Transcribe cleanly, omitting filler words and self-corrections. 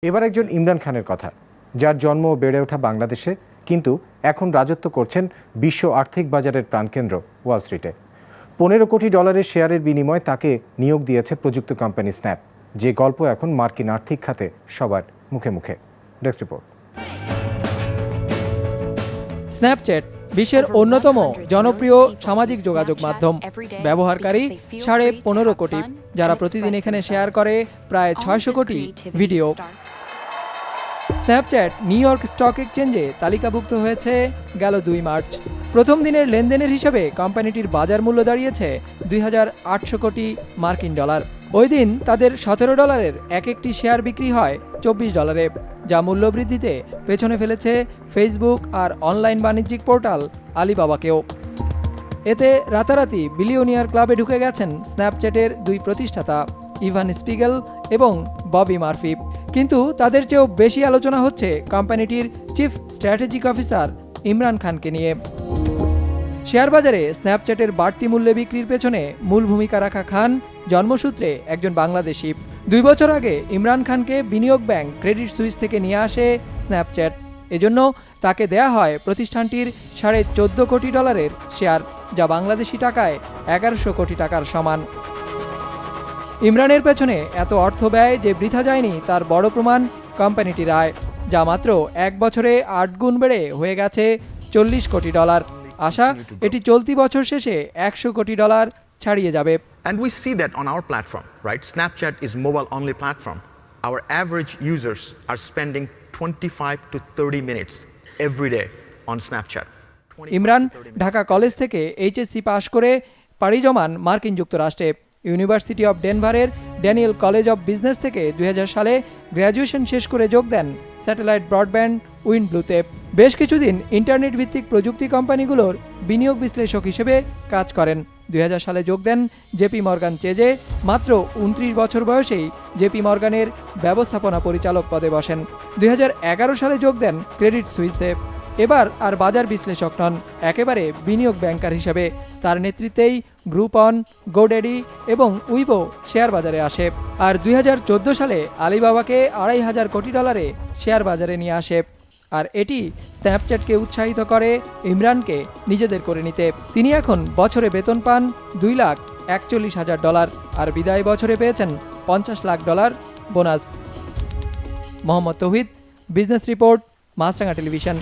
এবার একজন ইমরান খানের কথা, যার জন্ম ও বেড়ে ওঠা বাংলাদেশে, কিন্তু এখন রাজত্ব করছেন বিশ্ব আর্থিক বাজারের প্রাণকেন্দ্র ওয়াল স্ট্রিটে। $15 কোটি শেয়ারের বিনিময়ে তাকে নিয়োগ দিয়েছে প্রযুক্তি কোম্পানি স্ন্যাপ, যে গল্প এখন মার্কিন আর্থিক খাতে সবার মুখে মুখে। Desk report. স্ন্যাপচ্যাট বিশ্বের অন্যতম জনপ্রিয় সামাজিক যোগাযোগ মাধ্যম। ব্যবহারকারী 15.5 কোটি, যারা প্রতিদিন এখানে শেয়ার করে প্রায় 600 কোটি video. Snapchat New York stock এক্সচেঞ্জে তালিকাভুক্ত হয়েছে গেল 2 মার্চ। প্রথম দিনের লেনদেনের হিসাবে কোম্পানিটির বাজার মূল্য দাঁড়িয়েছে $2,800 কোটি মার্কিন ডলার। ওই দিন তাদের $17 এক একটি শেয়ার বিক্রি হয় $24, যা মূল্য বৃদ্ধিতে পেছনে ফেলেছে ফেসবুক আর অনলাইন বাণিজ্যিক পোর্টাল আলিবাবাকেও। এতে রাতারাতি বিলিয়নিয়ার ক্লাবে ঢুকে গেছেন স্ন্যাপচ্যাটের 2 প্রতিষ্ঠাতা ইভান স্পিগেল এবং ববি মার্ফি। কিন্তু তাদের চেয়েও বেশি আলোচনা হচ্ছে কোম্পানিটির চিফ স্ট্র্যাটেজিক অফিসার ইমরান খানকে নিয়ে। শেয়ার বাজারে স্ন্যাপচ্যাটের বাড়তি মূল্যে বিক্রির পেছনে মূল ভূমিকা রাখা খান জন্মসূত্রে একজন বাংলাদেশি। 2 বছর আগে ইমরান খানকে বিনিয়োগ ব্যাংক ক্রেডিট সুইস থেকে নিয়ে আসে স্ন্যাপচ্যাট। এজন্য তাকে দেয়া হয় প্রতিষ্ঠানটির $14.5 কোটি শেয়ার, যা বাংলাদেশি টাকায় 1100 কোটি টাকার সমান। ইমরানের পেছনে এত অর্থ ব্যয় যে বৃথা যায়নি তার বড় প্রমাণ কোম্পানিটির আয়, যা মাত্র 1 বছরে 8 গুণ বেড়ে হয়ে গেছে $40 কোটি। আশা এটি চলতি বছর শেষে $100 কোটি ছাড়িয়ে যাবে। And we see that on our platform, right? Snapchat is mobile only platform. Our average users are spending 25 to 30 minutes every day on Snapchat. Imran Dhaka college থেকে এইচএসসি পাশ করে পাড়ি জমান মার্কিন যুক্তরাষ্ট্রে। ইউনিভার্সিটি অব ডেনভারের ড্যানিয়েল কলেজ অব বিজনেস থেকে 2000 সালে গ্র্যাজুয়েশন শেষ করে যোগ দেন স্যাটেলাইট ব্রডব্যান্ড উইন্ডব্লুতে। বেশ কিছুদিন ইন্টারনেট ভিত্তিক প্রযুক্তি কোম্পানিগুলোর বিনিয়োগ বিশ্লেষক হিসেবে কাজ করেন। 2000 সালে যোগ দেন জেপি মর্গান চেজে। মাত্র 29 বছর বয়সেই জেপি মর্গানের ব্যবস্থাপনা পরিচালক পদে বসেন। 2011 সালে যোগ দেন ক্রেডিট সুইসে। এবার আর বাজার বিশ্লেষক নন, একেবারে বিনিয়োগ ব্যাংকার হিসেবে। তার নেতৃত্বেই গ্রুপন, গোড্যাডি এবং উইবো শেয়ার বাজারে আসে। আর 2014 সালে আলিবাবাকে $2,500 কোটি শেয়ার বাজারে নিয়ে আসে। আর এটি স্ন্যাপচ্যাটকে উৎসাহিত করে ইমরানকে নিজেদের করে নিতে। তিনি এখন বছরে বেতন পান $2,41,000 আর বিদায় বছরে পেয়েছেন $50 লাখ বোনাস। মোহাম্মদ তৌহিদ, বিজনেস রিপোর্ট, মাছরাঙা টেলিভিশন।